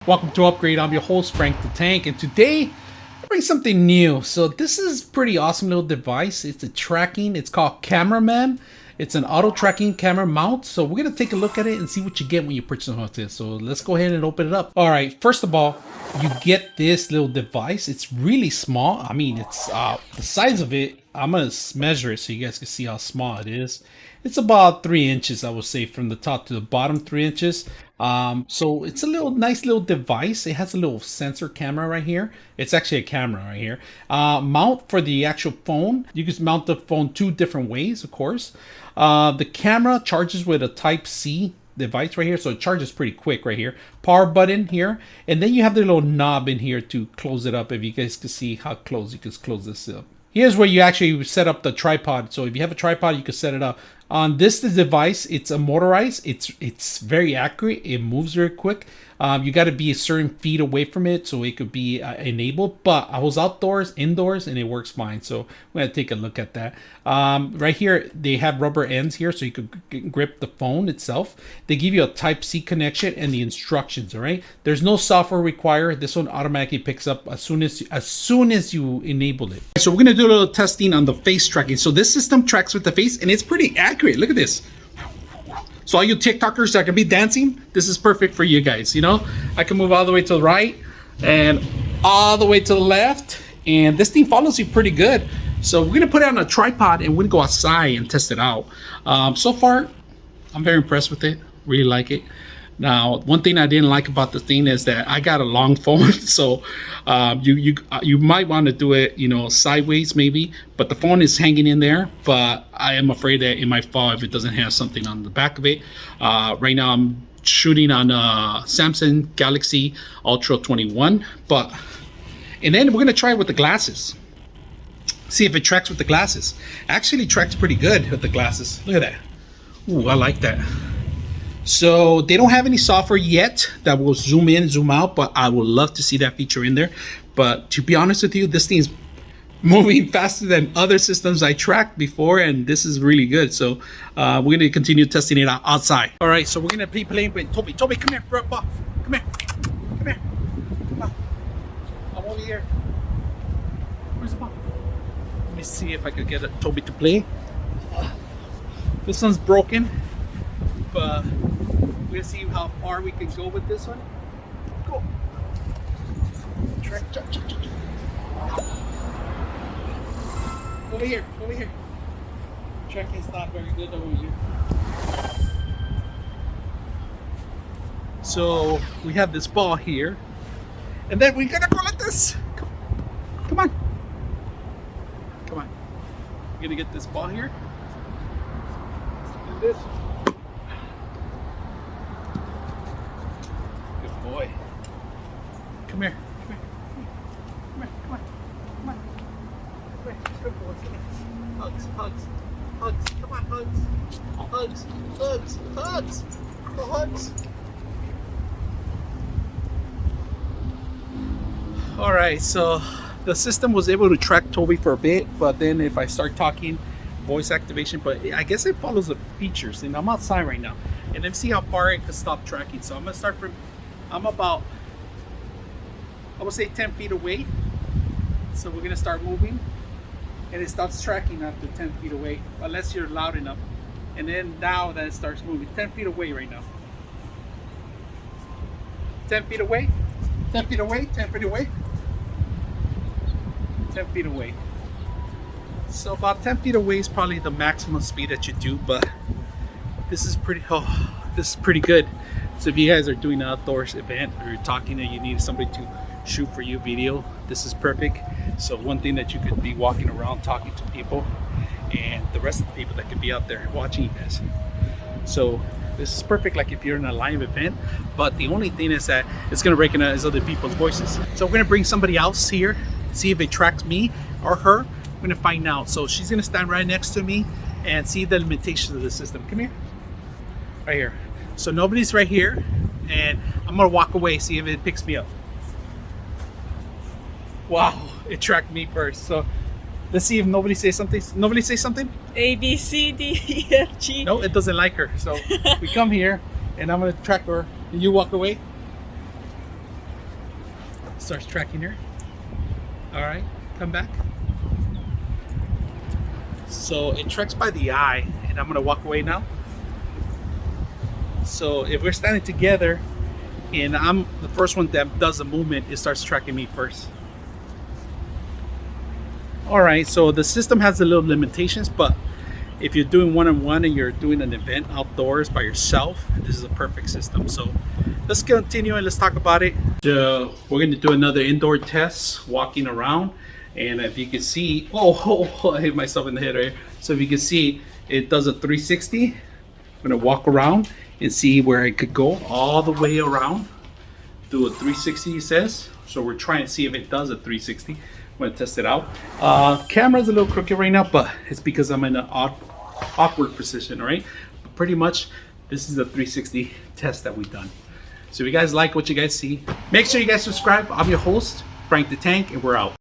Welcome to Upgrade. I'm your host, Frank the Tank, and today I bring something new. So this is a pretty awesome little device. It's a tracking. It's called Cameraman. It's an auto tracking camera mount. So we're gonna take a look at it and see what you get when you purchase something like this. So let's go ahead and open it up. All right. First of all, you get this little device. It's really small. I mean, it's the size of it. I'm gonna measure it so you guys can see how small it is. It's about 3 inches, I would say, from the top to the bottom, 3 inches. So it's a nice little device. It has a little sensor camera right here. It's actually a camera right here. Mount for the actual phone. You can mount the phone 2 different ways, of course. The camera charges with a Type-C device right here, so it charges pretty quick right here. Power button here, and then you have the little knob in here to close it up. If you guys can see how close you can close this up. Here's where you actually set up the tripod. So if you have a tripod, you can set it up. On this device, it's a motorized. It's very accurate. It moves very quick. You got to be a certain feet away from it so it could be enabled. But I was indoors, and it works fine. So we're gonna take a look at that. Right here, they have rubber ends here so you could grip the phone itself. They give you a Type-C connection and the instructions. All right. There's no software required. This one automatically picks up as soon as you enable it. So we're gonna do a little testing on the face tracking. So this system tracks with the face, and it's pretty accurate. Look at this. So all you TikTokers that can be dancing, this is perfect for you guys. You know, I can move all the way to the right and all the way to the left, and this thing follows you pretty good. So we're gonna put it on a tripod and we're gonna go outside and test it out. So far, I'm very impressed with it. Really like it. Now, one thing I didn't like about the thing is that I got a long phone, so you might want to do it, you know, sideways maybe, but the phone is hanging in there. But I am afraid that it might fall if it doesn't have something on the back of it. Right now, I'm shooting on a Samsung Galaxy Ultra 21, and then we're gonna try it with the glasses. See if it tracks with the glasses. Actually, tracks pretty good with the glasses. Look at that. Ooh, I like that. So they don't have any software yet that will zoom in, zoom out, but I would love to see that feature in there. But to be honest with you, this thing is moving faster than other systems I tracked before, and this is really good. So we're going to continue testing it out outside. All right, so we're going to be playing with Toby. Toby, come here, bro. Come here. Come here. Come on. I'm over here. Where's the ball? Let me see if I could get Toby to play. This one's broken, but we're gonna see how far we can go with this one. Go. Track. Over here. Tracking's not very good over here. So we have this ball here, and then we're gonna go like this. Come on. We're gonna get this ball here. Do this. Boy, come here. Good boy. Hugs. Come on, hugs. Hugs. All right, so the system was able to track Toby for a bit, but then if I start talking, voice activation, but I guess it follows the features, and I'm outside right now, and then see how far it can stop tracking. So I'm gonna start from, I'm about, I would say 10 feet away. So we're gonna start moving, and it stops tracking after 10 feet away, unless you're loud enough. And then now that it starts moving, 10 feet away right now. 10 feet away, 10 feet away, 10 feet away, 10 feet away. So about 10 feet away is probably the maximum speed that you do, but this is pretty good. So if you guys are doing an outdoors event or you're talking and you need somebody to shoot for you video, this is perfect. So one thing that you could be walking around talking to people, and the rest of the people that could be out there watching you guys. So this is perfect, like if you're in a live event, but the only thing is that it's gonna recognize other people's voices. So we're gonna bring somebody else here, see if it tracks me or her. We're gonna find out. So she's gonna stand right next to me and see the limitations of the system. Come here. Right here. So nobody's right here, and I'm gonna walk away, see if it picks me up. Wow, it tracked me first. So let's see if nobody says something. Nobody say something? A, B, C, D, E, F, G. No, it doesn't like her. So we come here, and I'm gonna track her, and you walk away. Starts tracking her. All right, come back. So it tracks by the eye, and I'm gonna walk away now. So if we're standing together and I'm the first one that does the movement, it starts tracking me first. All right, so the system has a little limitations, but if you're doing one-on-one and you're doing an event outdoors by yourself, this is a perfect system. So let's continue and let's talk about it. So we're going to do another indoor test, walking around. And if you can see, I hit myself in the head right here. So if you can see, it does a 360. I'm going to walk around and see where I could go all the way around. Do a 360, it says. So we're trying to see if it does a 360. I'm going to test it out. Camera's a little crooked right now, but it's because I'm in an awkward position, all right? But pretty much, this is a 360 test that we've done. So if you guys like what you guys see, make sure you guys subscribe. I'm your host, Frank the Tank, and we're out.